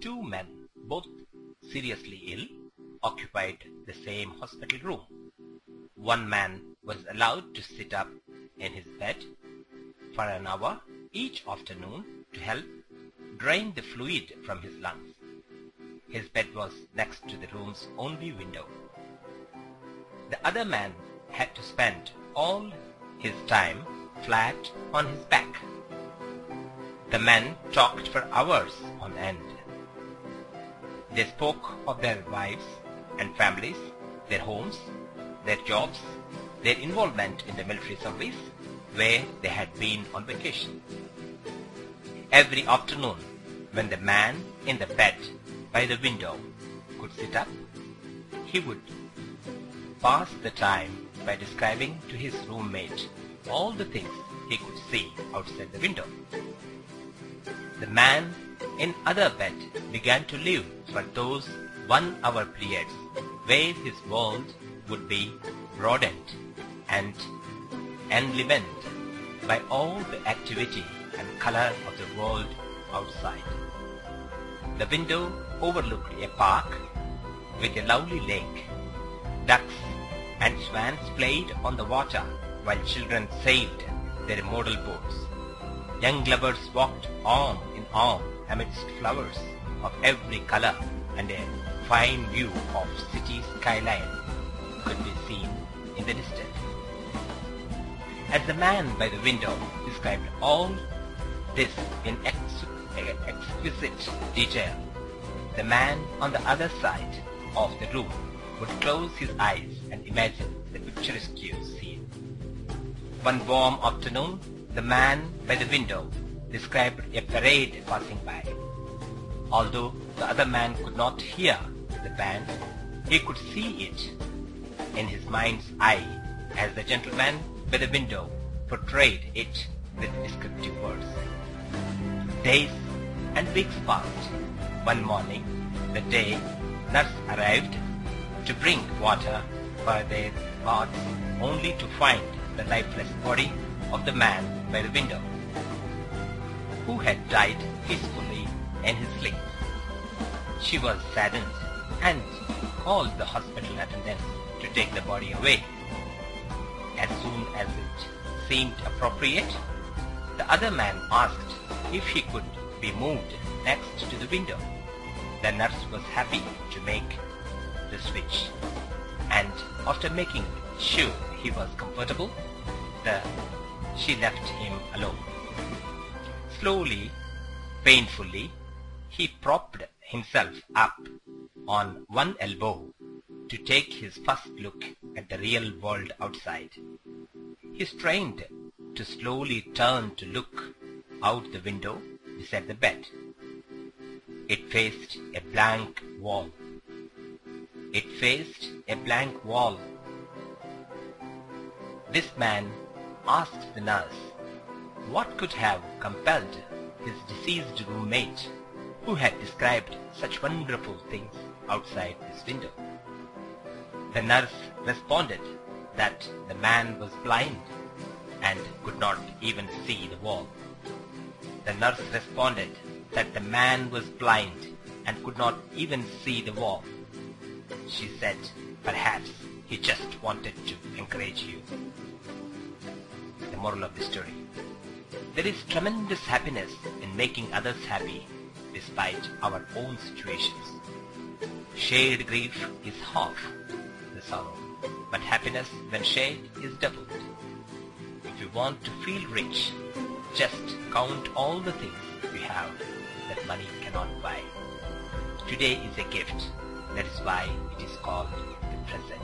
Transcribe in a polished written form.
Two men, both seriously ill, occupied the same hospital room. One man was allowed to sit up in his bed for an hour each afternoon to help drain the fluid from his lungs. His bed was next to the room's only window. The other man had to spend all his time flat on his back. The men talked for hours on end. They spoke of their wives and families, their homes, their jobs, their involvement in the military service, where they had been on vacation. Every afternoon, when the man in the bed by the window could sit up, he would pass the time by describing to his roommate all the things he could see outside the window. The man in other bed began to live for those 1 hour periods where his world would be broadened and enlivened by all the activity and color of the world outside. The window overlooked a park with a lovely lake. Ducks and swans played on the water while children sailed their model boats. Young lovers walked arm in arm amidst flowers of every color, and a fine view of city skyline could be seen in the distance. As the man by the window described all this in exquisite detail, the man on the other side of the room would close his eyes and imagine the picturesque scene. One warm afternoon, the man by the window described a parade passing by. Although the other man could not hear the band, he could see it in his mind's eye as the gentleman by the window portrayed it with descriptive words. Days and weeks passed. One morning, the day nurse arrived to bring water for their baths, only to find the lifeless body of the man by the window, who had died peacefully in his sleep. She was saddened and called the hospital attendants to take the body away. As soon as it seemed appropriate, the other man asked if he could be moved next to the window. The nurse was happy to make the switch, and after making sure he was comfortable, she left him alone. Slowly, painfully, he propped himself up on one elbow to take his first look at the real world outside. He strained to slowly turn to look out the window beside the bed. It faced a blank wall. It faced a blank wall. This man asked the nurse what could have compelled his deceased roommate, who had described such wonderful things outside his window. The nurse responded that the man was blind and could not even see the wall. The nurse responded that the man was blind and could not even see the wall. She said, "Perhaps he just wanted to encourage you." The moral of the story: there is tremendous happiness in making others happy despite our own situations. Shared grief is half the sorrow, but happiness when shared is doubled. If you want to feel rich, just count all the things we have that money cannot buy. Today is a gift. That is why it is called the present.